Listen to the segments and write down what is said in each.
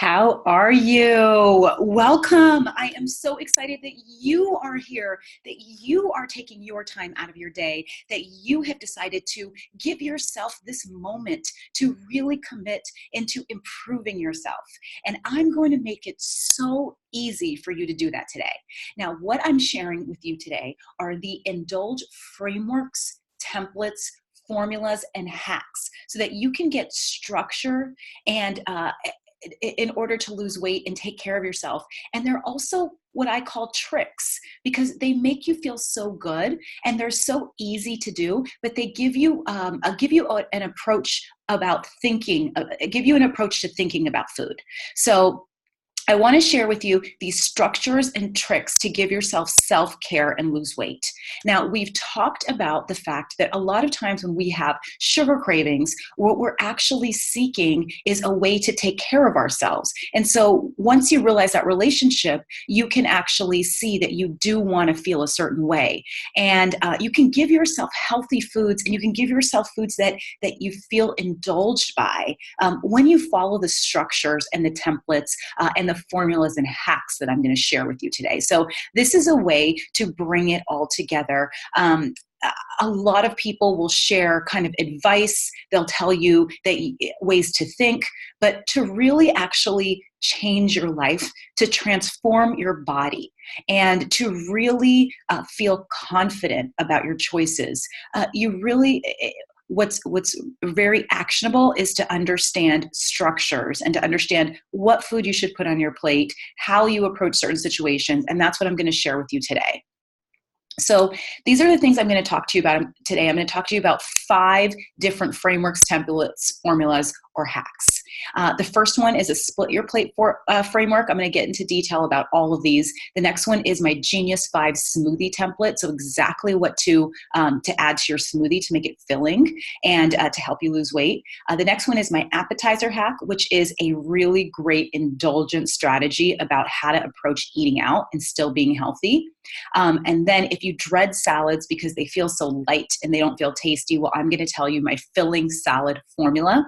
How are you? Welcome. I am so excited that you are here, that you are taking your time out of your day, that you have decided to give yourself this moment to really commit into improving yourself. And I'm going to make it so easy for you to do that today. Now, what I'm sharing with you today are the INDULGE frameworks, templates, formulas, and hacks so that you can get structure and in order to lose weight and take care of yourself. And they're also what I call tricks because they make you feel so good and they're so easy to do, but they give you an approach about thinking, give you an approach to thinking about food. So I want to share with you these structures and tricks to give yourself self-care and lose weight. Now, we've talked about the fact that a lot of times when we have sugar cravings, what we're actually seeking is a way to take care of ourselves. And so once you realize that relationship, you can actually see that you do want to feel a certain way. And you can give yourself healthy foods and you can give yourself foods that you feel indulged by when you follow the structures and the templates and the formulas and hacks that I'm going to share with you today. So this is a way to bring it all together. A lot of people will share kind of advice. They'll tell you ways to think, but to really actually change your life, to transform your body, and to really feel confident about your choices. What's very actionable is to understand structures and to understand what food you should put on your plate, how you approach certain situations, and that's what I'm going to share with you today. So these are the things I'm going to talk to you about today. I'm going to talk to you about 5 different frameworks, templates, formulas, or hacks. The first one is a split your plate framework. I'm going to get into detail about all of these. The next one is my Genius 5 smoothie template. So exactly what to add to your smoothie to make it filling and to help you lose weight. The next one is my Appetizer Hack, which is a really great indulgent strategy about how to approach eating out and still being healthy. And then if you dread salads because they feel so light and they don't feel tasty, well, I'm going to tell you my filling salad formula.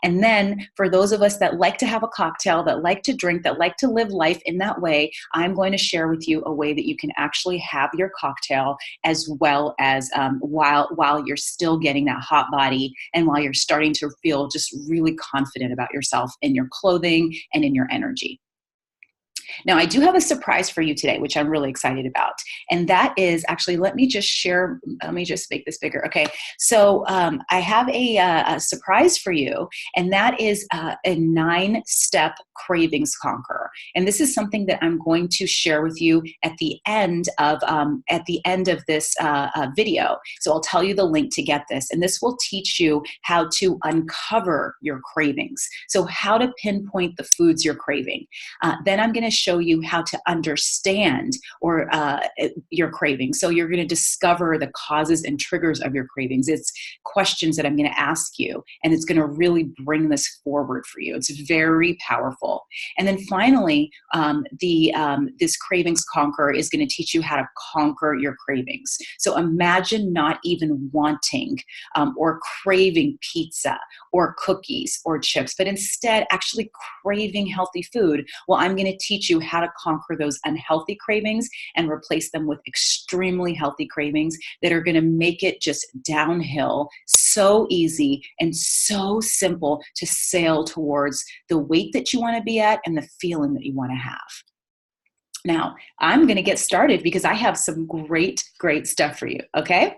And then for those of us that like to have a cocktail, that like to drink, that like to live life in that way, I'm going to share with you a way that you can actually have your cocktail as well as while you're still getting that hot body and while you're starting to feel just really confident about yourself in your clothing and in your energy. Now, I do have a surprise for you today, which I'm really excited about. And that is actually, let me just make this bigger. Okay. So I have a surprise for you, and that is a 9-step Cravings Conquer. And this is something that I'm going to share with you at the end of this video. So I'll tell you the link to get this. And this will teach you how to uncover your cravings. So how to pinpoint the foods you're craving. Then I'm going to show you how to understand your cravings. So you're going to discover the causes and triggers of your cravings. It's questions that I'm going to ask you, and it's going to really bring this forward for you. It's very powerful. And then finally, this Cravings Conquer is going to teach you how to conquer your cravings. So imagine not even wanting or craving pizza or cookies or chips, but instead actually craving healthy food. Well, I'm going to teach you how to conquer those unhealthy cravings and replace them with extremely healthy cravings that are going to make it just downhill, so easy and so simple to sail towards the weight that you want to be at and the feeling that you want to have. Now, I'm going to get started because I have some great stuff for you, okay?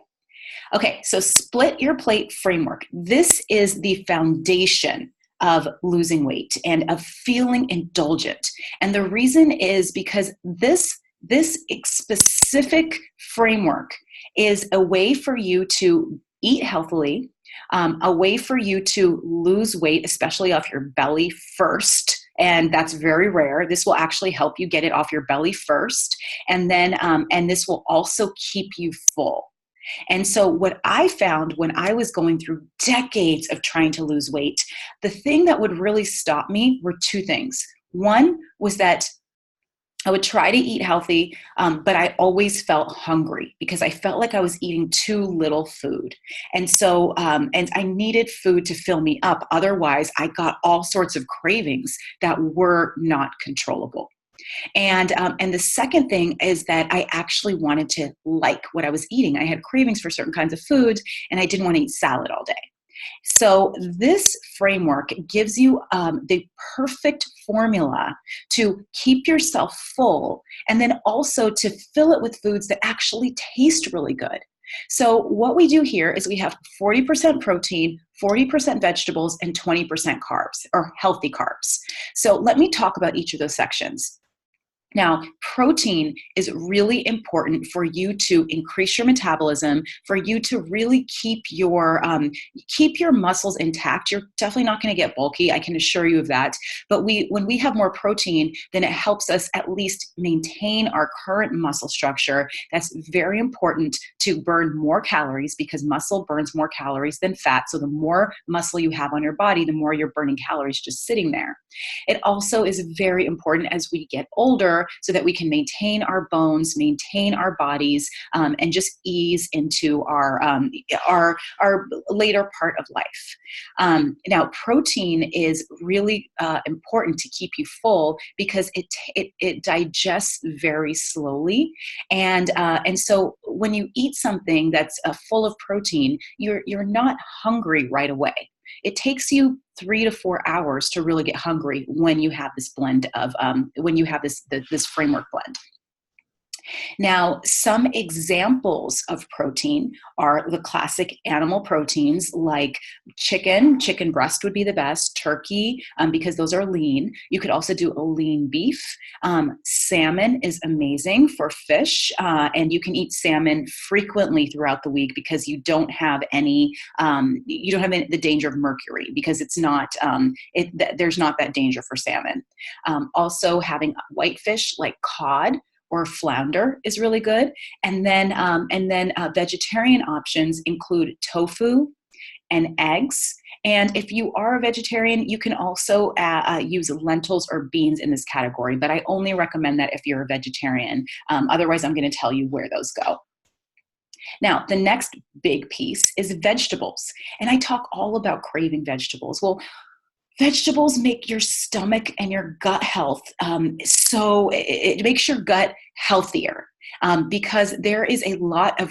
Okay, so split your plate framework. This is the foundation of losing weight and of feeling indulgent. And the reason is because this specific framework is a way for you to eat healthily, a way for you to lose weight, especially off your belly first. And that's very rare. This will actually help you get it off your belly first. And then, and this will also keep you full. And so what I found when I was going through decades of trying to lose weight, the thing that would really stop me were 2 things. One was that I would try to eat healthy, but I always felt hungry because I felt like I was eating too little food. And so, and I needed food to fill me up. Otherwise, I got all sorts of cravings that were not controllable. And the second thing is that I actually wanted to like what I was eating. I had cravings for certain kinds of foods, and I didn't want to eat salad all day. So this framework gives you the perfect formula to keep yourself full, and then also to fill it with foods that actually taste really good. So what we do here is we have 40% protein, 40% vegetables, and 20% carbs, or healthy carbs. So let me talk about each of those sections. Now, protein is really important for you to increase your metabolism, for you to really keep your muscles intact. You're definitely not going to get bulky, I can assure you of that. But when we have more protein, then it helps us at least maintain our current muscle structure. That's very important to burn more calories, because muscle burns more calories than fat. So the more muscle you have on your body, the more you're burning calories just sitting there. It also is very important as we get older, so that we can maintain our bones, maintain our bodies, and just ease into our later part of life. Now, protein is really important to keep you full because it digests very slowly, and so when you eat something that's full of protein, you're not hungry right away. It takes you 3 to 4 hours to really get hungry when you have this blend of when you have this framework blend. Now, some examples of protein are the classic animal proteins like chicken breast would be the best, turkey, because those are lean. You could also do a lean beef. Salmon is amazing for fish, and you can eat salmon frequently throughout the week because you don't have the danger of mercury, because it's not, there's not that danger for salmon. Also, having whitefish like cod or flounder is really good. And then vegetarian options include tofu and eggs. And if you are a vegetarian, you can also use lentils or beans in this category, but I only recommend that if you're a vegetarian. Otherwise, I'm going to tell you where those go. Now, the next big piece is vegetables. And I talk all about craving vegetables. Well, vegetables make your stomach and your gut health, so it makes your gut healthier. Because there is a lot of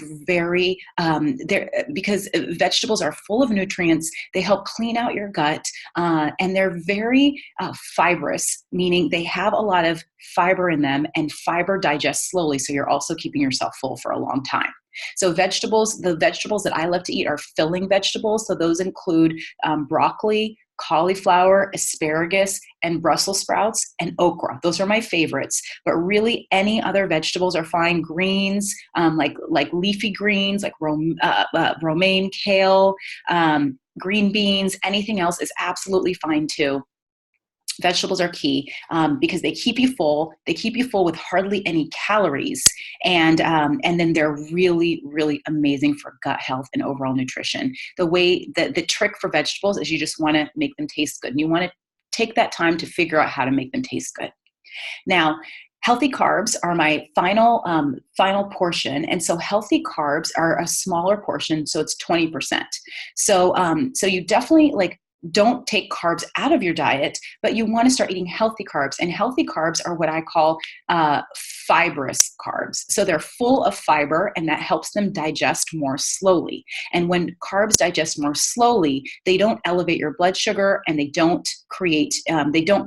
because vegetables are full of nutrients. They help clean out your gut, and they're very fibrous, meaning they have a lot of fiber in them, and fiber digests slowly, so you're also keeping yourself full for a long time. So the vegetables that I love to eat are filling vegetables. So those include broccoli, cauliflower, asparagus, and Brussels sprouts, and okra. Those are my favorites, but really any other vegetables are fine. Greens, like leafy greens, like romaine, kale, green beans, anything else is absolutely fine too. Vegetables are key because they keep you full. They keep you full with hardly any calories, and then they're really, really amazing for gut health and overall nutrition. The trick for vegetables is you just want to make them taste good, and you want to take that time to figure out how to make them taste good. Now, healthy carbs are my final portion, and so healthy carbs are a smaller portion, so it's 20%. So you definitely don't take carbs out of your diet, but you want to start eating healthy carbs. And healthy carbs are what I call fibrous carbs. So they're full of fiber, and that helps them digest more slowly. And when carbs digest more slowly, they don't elevate your blood sugar, and they don't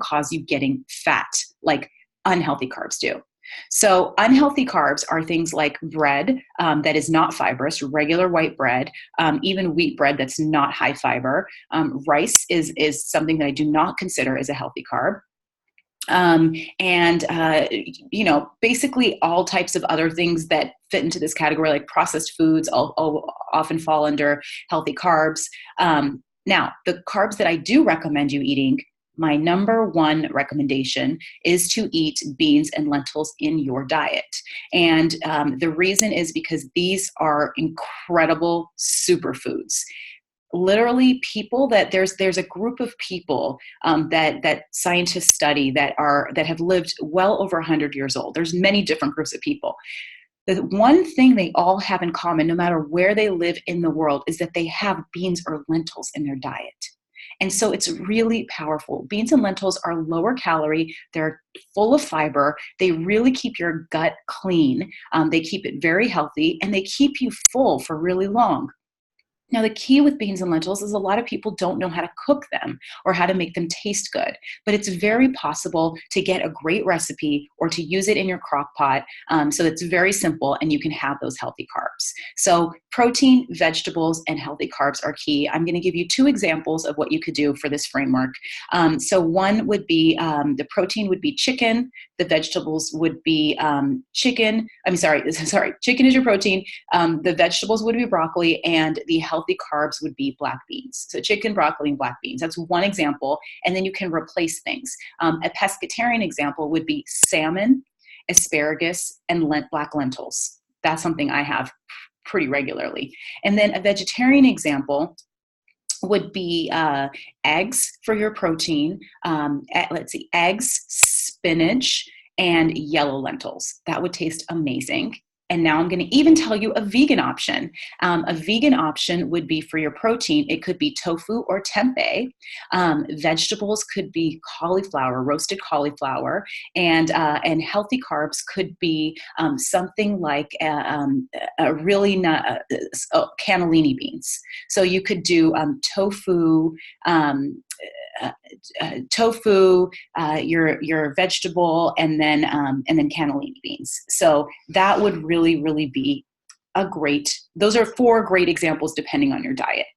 cause you getting fat like unhealthy carbs do. So unhealthy carbs are things like bread that is not fibrous, regular white bread, even wheat bread that's not high fiber. Rice is something that I do not consider as a healthy carb. Basically all types of other things that fit into this category, like processed foods, all often fall under healthy carbs. Now, the carbs that I do recommend you eating, my number one recommendation is to eat beans and lentils in your diet. And the reason is because these are incredible superfoods. literally people that there's a group of people that scientists study that have lived well over 100 years old. There's many different groups of people. The one thing they all have in common, no matter where they live in the world, is that they have beans or lentils in their diet. And so it's really powerful. Beans and lentils are lower calorie. They're full of fiber. They really keep your gut clean. They keep it very healthy, and they keep you full for really long. Now, the key with beans and lentils is a lot of people don't know how to cook them or how to make them taste good, but it's very possible to get a great recipe or to use it in your crock pot. So it's very simple, and you can have those healthy carbs. So protein, vegetables, and healthy carbs are key. I'm going to give you 2 examples of what you could do for this framework. So one would be the protein would be chicken. The vegetables would be chicken. Chicken is your protein. The vegetables would be broccoli, and the healthy carbs would be black beans. So chicken, broccoli, and black beans. That's one example. And then you can replace things. A pescatarian example would be salmon, asparagus, and black lentils. That's something I have pretty regularly. And then a vegetarian example would be eggs for your protein. Eggs, spinach, and yellow lentils. That would taste amazing. And now I'm going to even tell you a vegan option. A vegan option would be for your protein. It could be tofu or tempeh. Vegetables could be cauliflower, roasted cauliflower, and healthy carbs could be something like cannellini beans. So you could do tofu. Your vegetable, and then cannellini beans. So that would really be those are 4 great examples depending on your diet.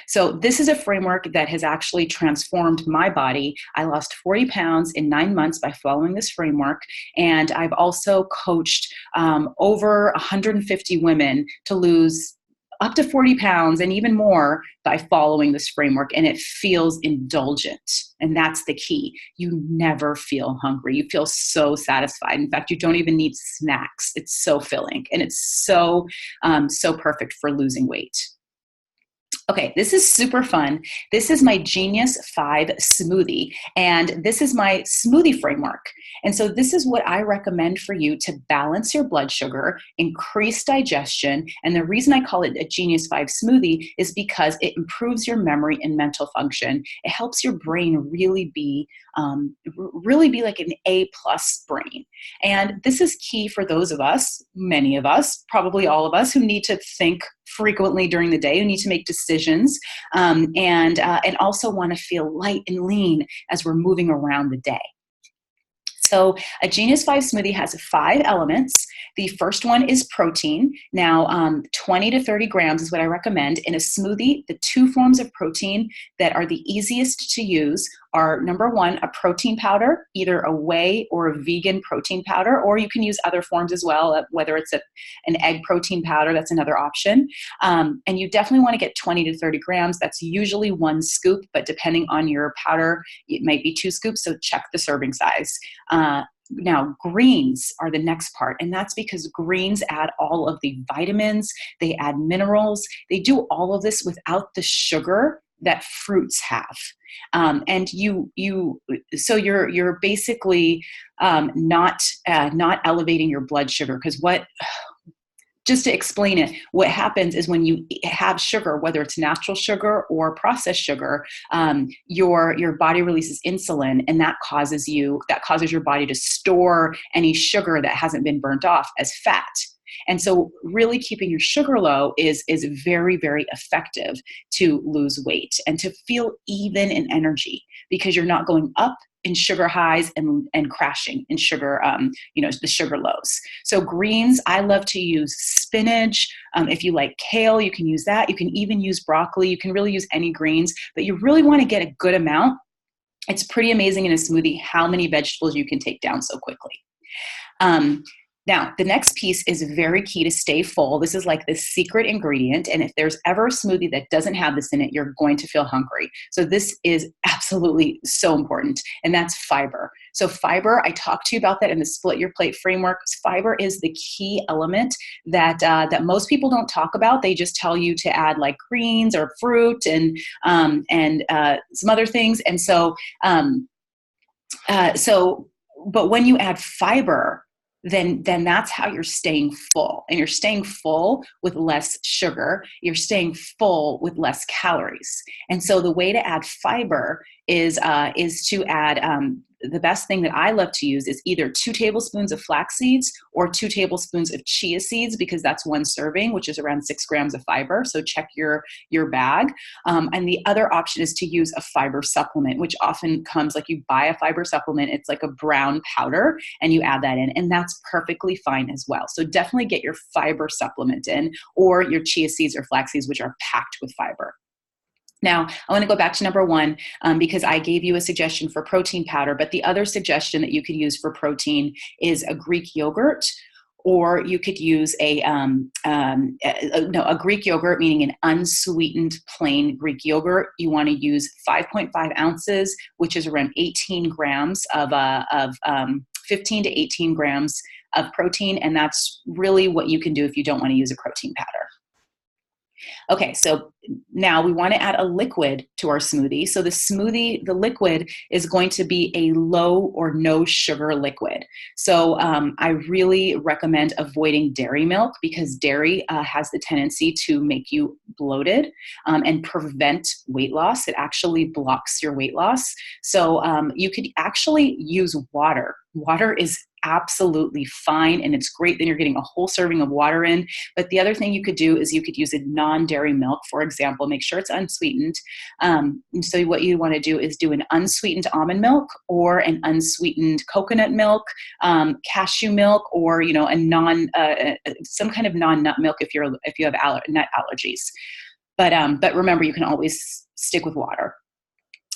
So this is a framework that has actually transformed my body. I lost 40 pounds in 9 months by following this framework. And I've also coached over 150 women to lose up to 40 pounds and even more by following this framework. And it feels indulgent. And that's the key. You never feel hungry. You feel so satisfied. In fact, you don't even need snacks. It's so filling. And it's so perfect for losing weight. Okay, this is super fun. This is my Genius 5 smoothie, and this is my smoothie framework. And so this is what I recommend for you to balance your blood sugar, increase digestion. And the reason I call it a Genius 5 smoothie is because it improves your memory and mental function. It helps your brain really be like an A+ brain. And this is key for those of us, many of us, probably all of us, who need to think frequently during the day, who need to make decisions, and also want to feel light and lean as we're moving around the day. So a Genius 5 smoothie has 5 elements. The first one is protein. Now, 20 to 30 grams is what I recommend. In a smoothie, the 2 forms of protein that are the easiest to use are, number 1, a protein powder, either a whey or a vegan protein powder, or you can use other forms as well, whether it's an egg protein powder, that's another option. And you definitely want to get 20 to 30 grams. That's usually 1 scoop, but depending on your powder, it might be 2 scoops, so check the serving size. Now, greens are the next part, and that's because greens add all of the vitamins, they add minerals, they do all of this without the sugar that fruits have. And so you're basically not elevating your blood sugar, because just to explain it, what happens is when you have sugar, whether it's natural sugar or processed sugar, your body releases insulin, and that causes your body to store any sugar that hasn't been burnt off as fat. And so really keeping your sugar low is very, very effective to lose weight and to feel even in energy, because you're not going up in sugar highs and crashing in sugar, the sugar lows. So greens, I love to use spinach. If you like kale, you can use that. You can even use broccoli. You can really use any greens, but you really want to get a good amount. It's pretty amazing in a smoothie how many vegetables you can take down so quickly. Now, the next piece is very key to stay full. This is like the secret ingredient. And if there's ever a smoothie that doesn't have this in it, you're going to feel hungry. So this is absolutely so important. And that's fiber. So fiber, I talked to you about that in the Split Your Plate framework. Fiber is the key element that most people don't talk about. They just tell you to add like greens or fruit and some other things. And but when you add fiber, then that's how you're staying full. And you're staying full with less sugar. You're staying full with less calories. And so the way to add fiber is to add, the best thing that I love to use is either 2 tablespoons of flax seeds or 2 tablespoons of chia seeds, because that's 1 serving, which is around 6 grams of fiber. So check your bag. And the other option is to use a fiber supplement, which often comes like you buy a fiber supplement. It's like a brown powder and you add that in, and that's perfectly fine as well. So definitely get your fiber supplement in, or your chia seeds or flax seeds, which are packed with fiber. Now, I want to go back to number 1 because I gave you a suggestion for protein powder, but the other suggestion that you could use for protein is a Greek yogurt, or you could use a Greek yogurt, meaning an unsweetened plain Greek yogurt. You want to use 5.5 ounces, which is around 18 grams of 15 to 18 grams of protein, and that's really what you can do if you don't want to use a protein powder. Okay, so now we want to add a liquid to our smoothie. So the liquid is going to be a low or no sugar liquid. So I really recommend avoiding dairy milk, because dairy has the tendency to make you bloated and prevent weight loss. It actually blocks your weight loss. So you could actually use water. Water is absolutely fine, and it's great. Then you're getting a whole serving of water in. But the other thing you could do is you could use a non-dairy milk, for example. Make sure it's unsweetened. So what you want to do is do an unsweetened almond milk, or an unsweetened coconut milk, cashew milk, or some kind of non-nut milk if you have nut allergies. But remember, you can always stick with water.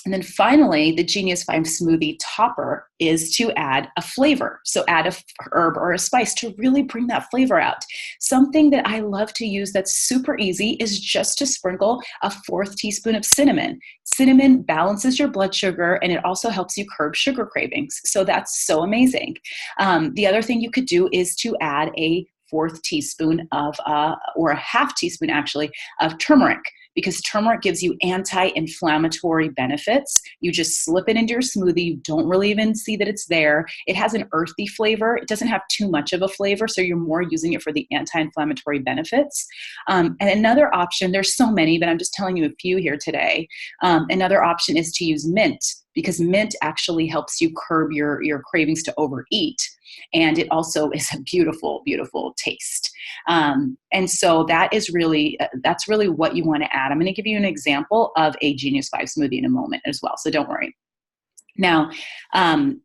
And then finally, the Genius 5 smoothie topper is to add a flavor. So add a herb or a spice to really bring that flavor out. Something that I love to use that's super easy is just to sprinkle a 1/4 teaspoon of cinnamon. Cinnamon balances your blood sugar, and it also helps you curb sugar cravings. So that's so amazing. The other thing you could do is to add a 1/4 teaspoon of, or a 1/2 teaspoon actually, of turmeric, because turmeric gives you anti-inflammatory benefits. You just slip it into your smoothie. You don't really even see that it's there. It has an earthy flavor. It doesn't have too much of a flavor, so you're more using it for the anti-inflammatory benefits. And another option, there's so many, but I'm just telling you a few here today. Another option is to use mint, because mint actually helps you curb your cravings to overeat. And it also is a beautiful, beautiful taste. And so that's really what you want to add. I'm going to give you an example of a Genius 5 smoothie in a moment as well, so don't worry. Now,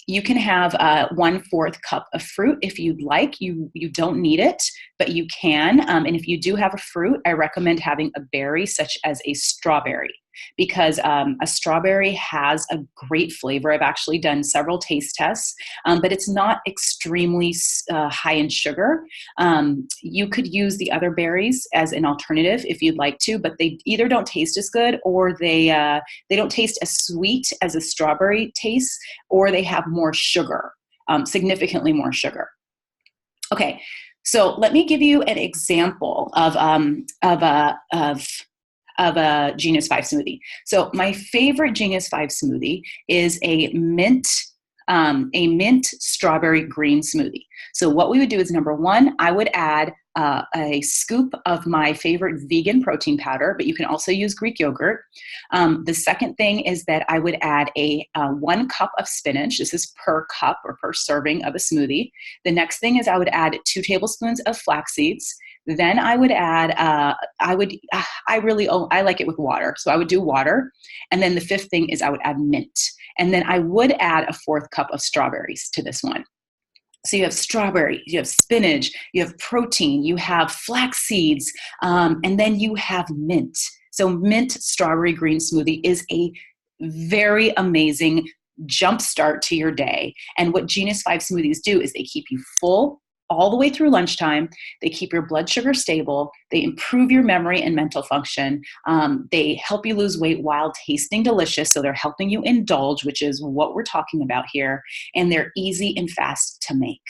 you can have 1/4 cup of fruit if you'd like. You don't need it, but you can. And if you do have a fruit, I recommend having a berry such as a strawberry, because a strawberry has a great flavor. I've actually done several taste tests, but it's not extremely high in sugar. You could use the other berries as an alternative if you'd like to, but they either don't taste as good, or they don't taste as sweet as a strawberry tastes, or they have more sugar, significantly more sugar. Okay, so let me give you an example of a Genius 5 smoothie. So my favorite Genius 5 smoothie is a mint strawberry green smoothie. So what we would do is, number 1, I would add a scoop of my favorite vegan protein powder, but you can also use Greek yogurt. The second thing is that I would add a 1 cup of spinach. This is per cup or per serving of a smoothie. The next thing is I would add 2 tablespoons of flax seeds. Then I would add, I like it with water. So I would do water. And then the 5th thing is I would add mint. And then I would add a 4th cup of strawberries to this one. So you have strawberry, you have spinach, you have protein, you have flax seeds, and then you have mint. So mint strawberry green smoothie is a very amazing jumpstart to your day. And what Genius 5 smoothies do is they keep you full, all the way through lunchtime. They keep your blood sugar stable. They improve your memory and mental function. They help you lose weight while tasting delicious. So they're helping you indulge, which is what we're talking about here. And they're easy and fast to make.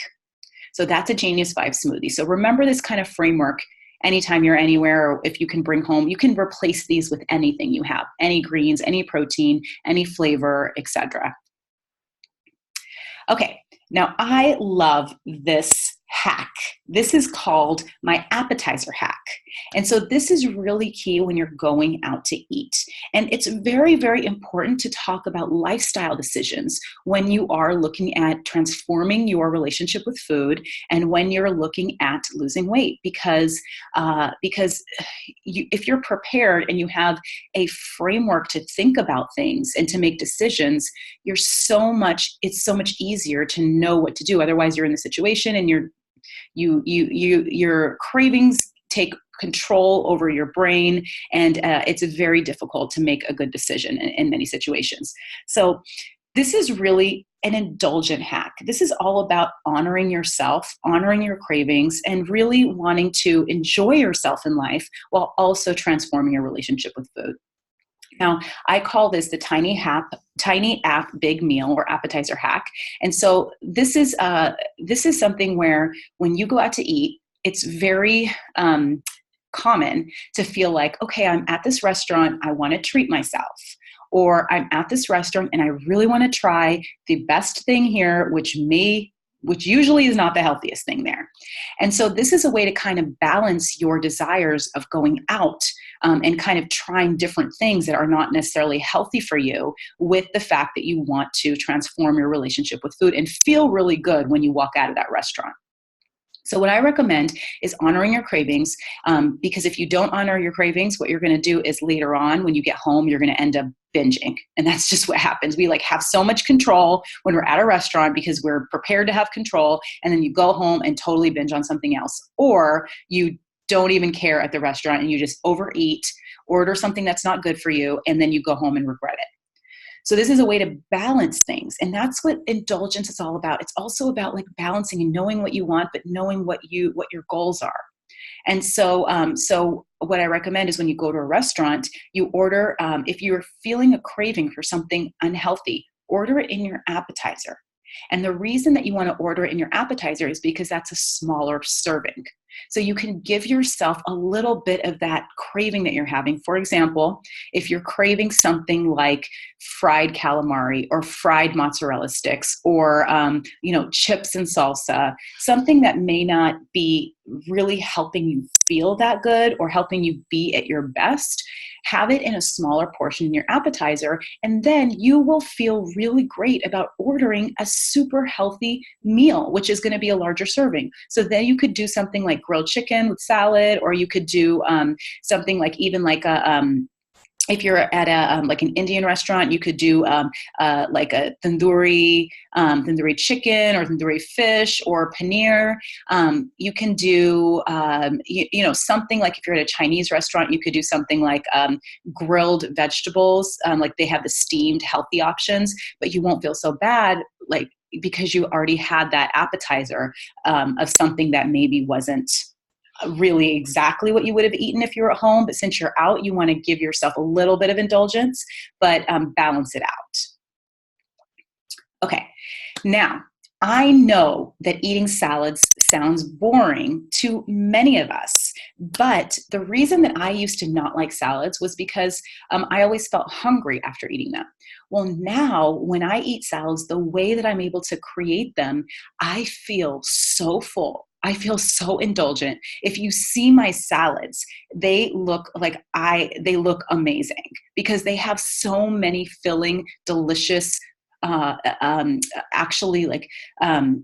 So that's a Genius 5 smoothie. So remember this kind of framework anytime you're anywhere, or if you can bring home, you can replace these with anything you have, any greens, any protein, any flavor, etc. Okay, now I love this hack. This is called my appetizer hack. And so this is really key when you're going out to eat. And it's very, very important to talk about lifestyle decisions when you are looking at transforming your relationship with food and when you're looking at losing weight, because if you're prepared and you have a framework to think about things and to make decisions, it's so much easier to know what to do. Otherwise, you're in the situation and your cravings take control over your brain, and it's very difficult to make a good decision in many situations. So this is really an indulgent hack. This is all about honoring yourself, honoring your cravings, and really wanting to enjoy yourself in life while also transforming your relationship with food. Now, I call this the tiny app big meal or appetizer hack. And so this is something where when you go out to eat, it's very common to feel like, okay, I'm at this restaurant, I want to treat myself. Or I'm at this restaurant and I really want to try the best thing here, which usually is not the healthiest thing there. And so this is a way to kind of balance your desires of going out and kind of trying different things that are not necessarily healthy for you with the fact that you want to transform your relationship with food and feel really good when you walk out of that restaurant. So what I recommend is honoring your cravings, because if you don't honor your cravings, what you're going to do is later on when you get home, you're going to end up binging. And that's just what happens. We have so much control when we're at a restaurant because we're prepared to have control. And then you go home and totally binge on something else. Or you don't even care at the restaurant and you just overeat, order something that's not good for you, and then you go home and regret it. So this is a way to balance things. And that's what indulgence is all about. It's also about balancing and knowing what you want, but knowing what your goals are. And so what I recommend is when you go to a restaurant, you order, if you're feeling a craving for something unhealthy, order it in your appetizer. And the reason that you want to order it in your appetizer is because that's a smaller serving. So you can give yourself a little bit of that craving that you're having. For example, if you're craving something like fried calamari or fried mozzarella sticks or, chips and salsa, something that may not be really helping you feel that good or helping you be at your best, have it in a smaller portion in your appetizer, and then you will feel really great about ordering a super healthy meal, which is going to be a larger serving. So then you could do something like grilled chicken with salad, or you could do something if you're at an Indian restaurant, you could do a tandoori chicken or tandoori fish or paneer. You can do something like if you're at a Chinese restaurant, you could do something like grilled vegetables. They have the steamed healthy options, but you won't feel so bad because you already had that appetizer of something that maybe wasn't really exactly what you would have eaten if you were at home. But since you're out, you want to give yourself a little bit of indulgence, but balance it out. Okay. Now, I know that eating salads sounds boring to many of us, but the reason that I used to not like salads was because I always felt hungry after eating them. Well, now when I eat salads, the way that I'm able to create them, I feel so full. I feel so indulgent. If you see my salads, they look amazing because they have so many filling, delicious,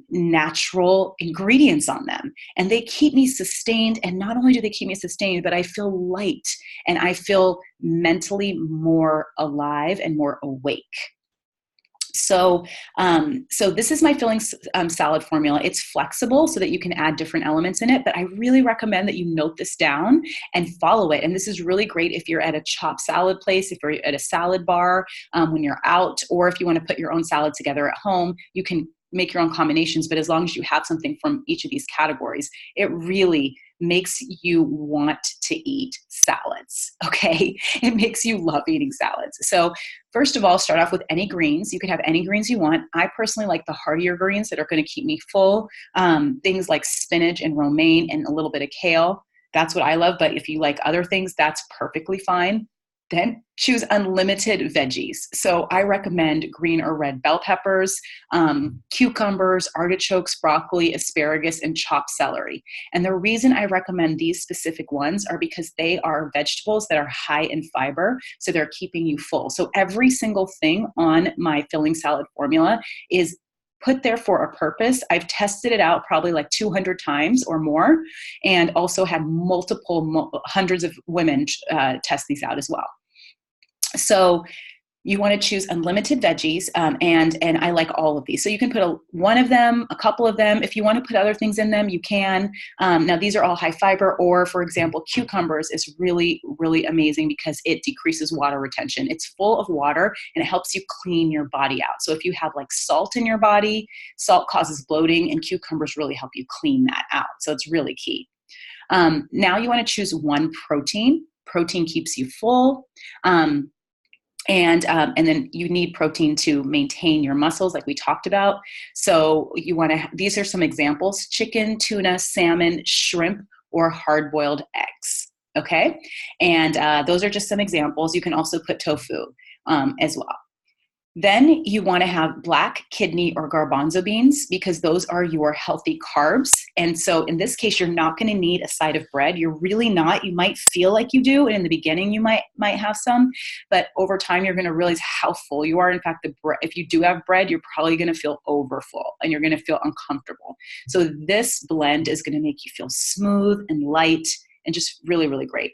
natural ingredients on them. And they keep me sustained. And not only do they keep me sustained, but I feel light and I feel mentally more alive and more awake. So this is my filling salad formula. It's flexible so that you can add different elements in it, but I really recommend that you note this down and follow it. And this is really great if you're at a chopped salad place, if you're at a salad bar when you're out, or if you want to put your own salad together at home, you can make your own combinations, but as long as you have something from each of these categories, it really makes you want to eat salads, okay? It makes you love eating salads. So first of all, start off with any greens. You can have any greens you want. I personally like the heartier greens that are going to keep me full. Things like spinach and romaine and a little bit of kale. That's what I love. But if you like other things, that's perfectly fine. Then choose unlimited veggies. So I recommend green or red bell peppers, cucumbers, artichokes, broccoli, asparagus, and chopped celery. And the reason I recommend these specific ones are because they are vegetables that are high in fiber, so they're keeping you full. So every single thing on my filling salad formula is put there for a purpose. I've tested it out probably like 200 times or more, and also had hundreds of women test these out as well. So you want to choose unlimited veggies, and I like all of these. So you can put one of them, a couple of them. If you want to put other things in them, you can. Now these are all high fiber, or for example, cucumbers is really, really amazing because it decreases water retention. It's full of water and it helps you clean your body out. So if you have like salt in your body, salt causes bloating, and cucumbers really help you clean that out. So it's really key. Now you want to choose one protein. Protein keeps you full. And then you need protein to maintain your muscles, like we talked about. So these are some examples: chicken, tuna, salmon, shrimp, or hard-boiled eggs. Okay. And those are just some examples. You can also put tofu as well. Then you want to have black kidney or garbanzo beans because those are your healthy carbs. And so in this case, you're not going to need a side of bread. You're really not. You might feel like you do. And in the beginning, you might have some, but over time, you're going to realize how full you are. In fact, if you do have bread, you're probably going to feel overfull and you're going to feel uncomfortable. So this blend is going to make you feel smooth and light and just really, really great.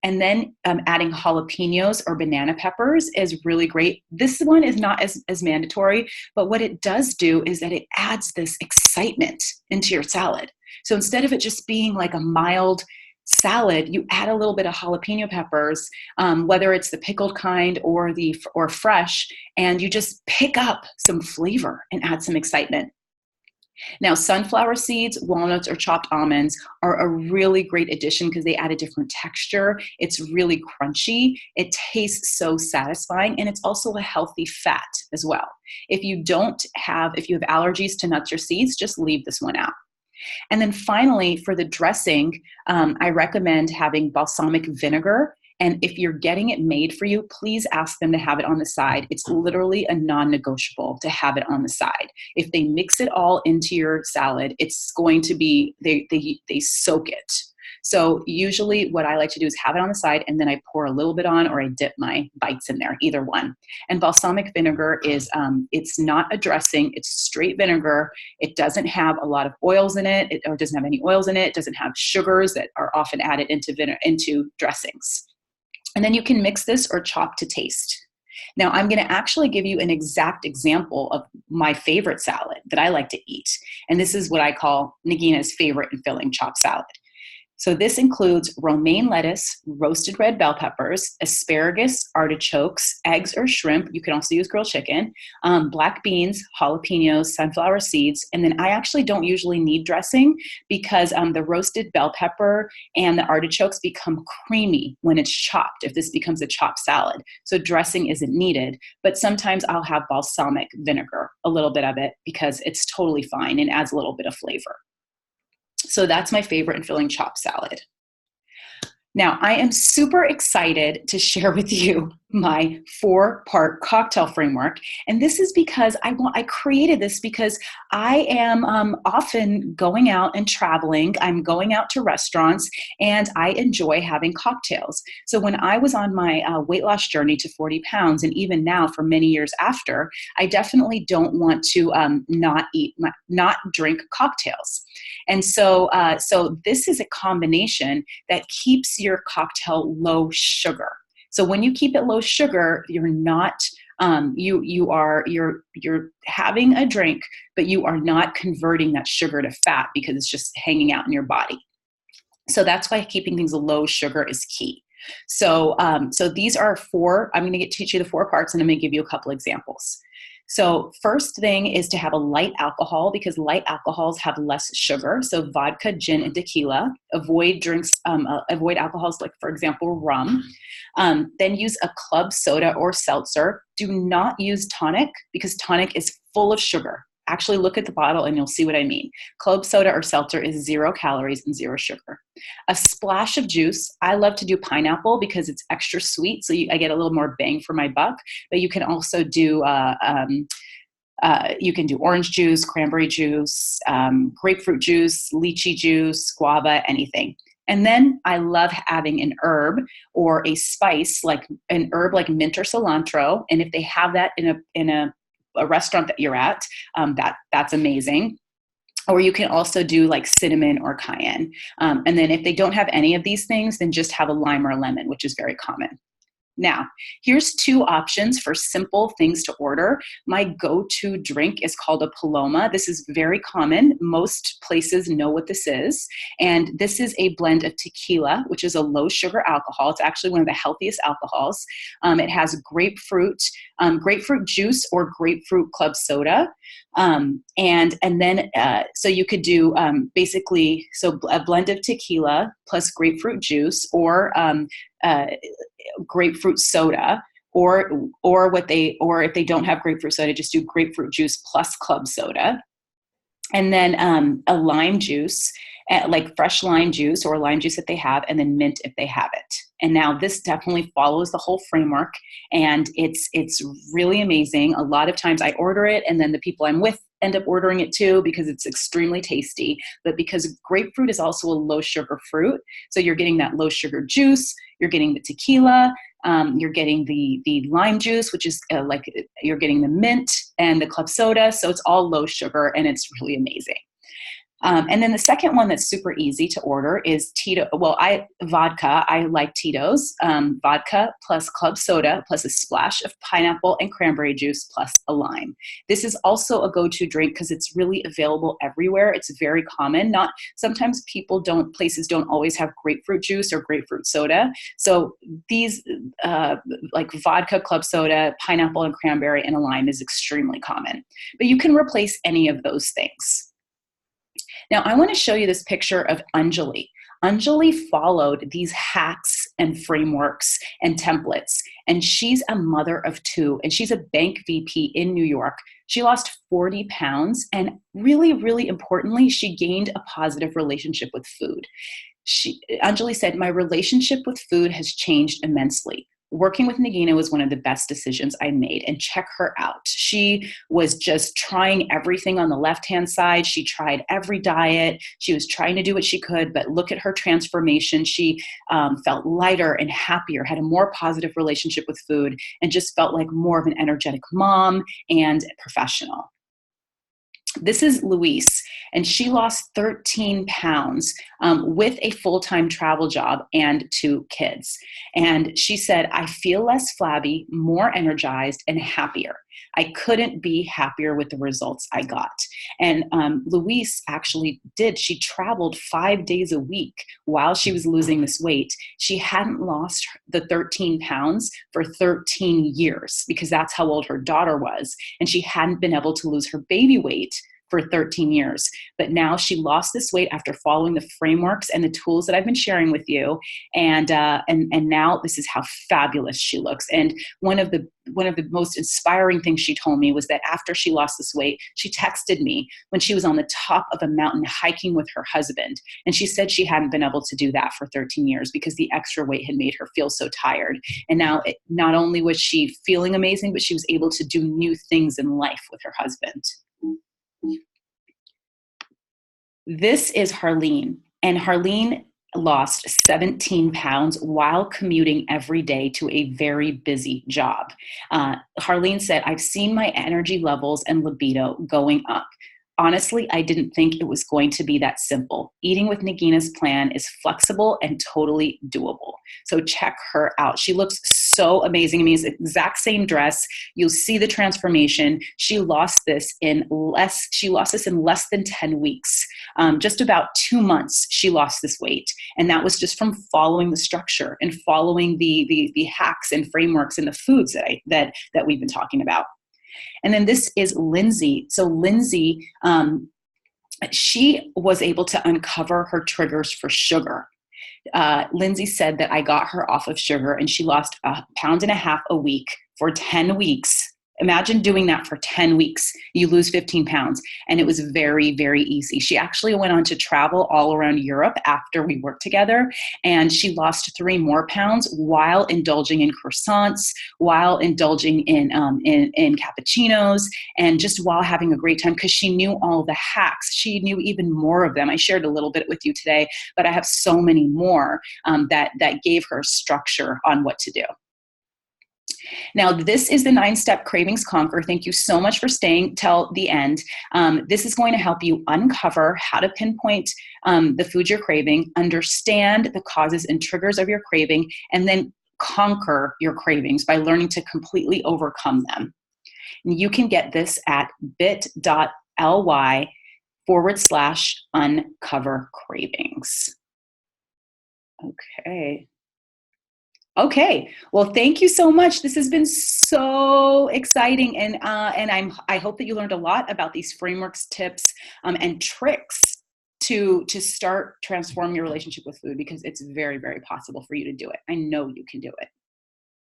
And then adding jalapenos or banana peppers is really great. This one is not as mandatory, but what it does do is that it adds this excitement into your salad. So instead of it just being like a mild salad, you add a little bit of jalapeno peppers, whether it's the pickled kind or fresh, and you just pick up some flavor and add some excitement. Now, sunflower seeds, walnuts, or chopped almonds are a really great addition because they add a different texture. It's really crunchy. It tastes so satisfying, and it's also a healthy fat as well. If you have allergies to nuts or seeds, just leave this one out. And then finally, for the dressing, I recommend having balsamic vinegar. And if you're getting it made for you, please ask them to have it on the side. It's literally a non-negotiable to have it on the side. If they mix it all into your salad, it's going to be, they soak it. So usually what I like to do is have it on the side, and then I pour a little bit on, or I dip my bites in there, either one. And balsamic vinegar is, it's not a dressing, it's straight vinegar. It doesn't have a lot of oils in it, or doesn't have any oils in it. It doesn't have sugars that are often added into dressings. And then you can mix this or chop to taste. Now, I'm going to actually give you an exact example of my favorite salad that I like to eat. And this is what I call Nagina's favorite and filling chopped salad. So this includes romaine lettuce, roasted red bell peppers, asparagus, artichokes, eggs or shrimp. You can also use grilled chicken, black beans, jalapenos, sunflower seeds. And then I actually don't usually need dressing because the roasted bell pepper and the artichokes become creamy when it's chopped, if this becomes a chopped salad. So dressing isn't needed, but sometimes I'll have balsamic vinegar, a little bit of it, because it's totally fine and adds a little bit of flavor. So that's my favorite and filling chopped salad. Now, I am super excited to share with you my 4-part cocktail framework. And this is because I created this because I am often going out and traveling. I'm going out to restaurants and I enjoy having cocktails. So when I was on my weight loss journey to 40 pounds, and even now for many years after, I definitely don't want to not drink cocktails. And so this is a combination that keeps your cocktail low sugar. So when you keep it low sugar, you're not you're having a drink, but you are not converting that sugar to fat because it's just hanging out in your body. So that's why keeping things low sugar is key. So these are 4. I'm going to teach you the 4 parts, and I'm going to give you a couple examples. So first thing is to have a light alcohol, because light alcohols have less sugar. So vodka, gin, and tequila. Avoid drinks, avoid alcohols like, for example, rum. Then use a club soda or seltzer. Do not use tonic, because tonic is full of sugar. Actually, look at the bottle and you'll see what I mean. Club soda or seltzer is 0 calories and 0 sugar. A splash of juice. I love to do pineapple because it's extra sweet, so I get a little more bang for my buck. But you can also do you can do orange juice, cranberry juice, grapefruit juice, lychee juice, guava, anything. And then I love having an herb or a spice, like an herb like mint or cilantro. And if they have that in a restaurant that you're at, that's amazing. Or you can also do like cinnamon or cayenne. And then if they don't have any of these things, then just have a lime or a lemon, which is very common. Now, here's 2 options for simple things to order. My go-to drink is called a Paloma. This is very common. Most places know what this is. And this is a blend of tequila, which is a low sugar alcohol. It's actually one of the healthiest alcohols. It has grapefruit juice or grapefruit club soda. And then so you could do basically, so a blend of tequila plus grapefruit juice, or grapefruit soda, or if they don't have grapefruit soda, just do grapefruit juice plus club soda. And then a lime juice, like fresh lime juice or lime juice if they have, and then mint if they have it. And now this definitely follows the whole framework, and it's really amazing. A lot of times I order it, and then the people I'm with end up ordering it too, because it's extremely tasty. But because grapefruit is also a low sugar fruit, so you're getting that low sugar juice, you're getting the tequila, you're getting the lime juice, which is you're getting the mint and the club soda. So it's all low sugar, and it's really amazing. And then the second one that's super easy to order is vodka. I like Tito's. Vodka plus club soda plus a splash of pineapple and cranberry juice plus a lime. This is also a go-to drink because it's really available everywhere. It's very common. Sometimes places don't always have grapefruit juice or grapefruit soda. So these like vodka, club soda, pineapple and cranberry and a lime is extremely common. But you can replace any of those things. Now, I want to show you this picture of Anjali. Anjali followed these hacks and frameworks and templates, and she's a mother of 2, and she's a bank VP in New York. She lost 40 pounds, and really, really importantly, she gained a positive relationship with food. Anjali said, "My relationship with food has changed immensely. Working with Nagina was one of the best decisions I made." And check her out. She was just trying everything on the left-hand side. She tried every diet. She was trying to do what she could, but look at her transformation. She felt lighter and happier, had a more positive relationship with food, and just felt like more of an energetic mom and professional. This is Louise, and she lost 13 pounds with a full-time travel job and 2 kids. And she said, "I feel less flabby, more energized, and happier. I couldn't be happier with the results I got." And Louise actually did. She traveled 5 days a week while she was losing this weight. She hadn't lost the 13 pounds for 13 years because that's how old her daughter was. And she hadn't been able to lose her baby weight for 13 years. But now she lost this weight after following the frameworks and the tools that I've been sharing with you. And now this is how fabulous she looks. And one of the most inspiring things she told me was that after she lost this weight, she texted me when she was on the top of a mountain hiking with her husband. And she said she hadn't been able to do that for 13 years because the extra weight had made her feel so tired. And now not only was she feeling amazing, but she was able to do new things in life with her husband. This is Harleen, and Harleen lost 17 pounds while commuting every day to a very busy job. Harleen said, "I've seen my energy levels and libido going up. Honestly, I didn't think it was going to be that simple. Eating with Nagina's plan is flexible and totally doable." So check her out. She looks so amazing. I mean, it's the exact same dress. You'll see the transformation. She lost this in less than 10 weeks. Just about 2 months, she lost this weight. And that was just from following the structure and following the hacks and frameworks and the foods that we've been talking about. And then this is Lindsey. So Lindsey, she was able to uncover her triggers for sugar. Lindsey said that I got her off of sugar and she lost 1.5 pounds a week for 10 weeks. Imagine doing that for 10 weeks. You lose 15 pounds. And it was very, very easy. She actually went on to travel all around Europe after we worked together. And she lost 3 more pounds while indulging in croissants, while indulging in cappuccinos, and just while having a great time because she knew all the hacks. She knew even more of them. I shared a little bit with you today, but I have so many more that gave her structure on what to do. Now, this is the 9-step Cravings Conquer. Thank you so much for staying till the end. This is going to help you uncover how to pinpoint the food you're craving, understand the causes and triggers of your craving, and then conquer your cravings by learning to completely overcome them. And you can get this at bit.ly/uncover cravings. Okay. Well, thank you so much. This has been so exciting, and I hope that you learned a lot about these frameworks, tips, and tricks to start transforming your relationship with food, because it's very, very possible for you to do it. I know you can do it.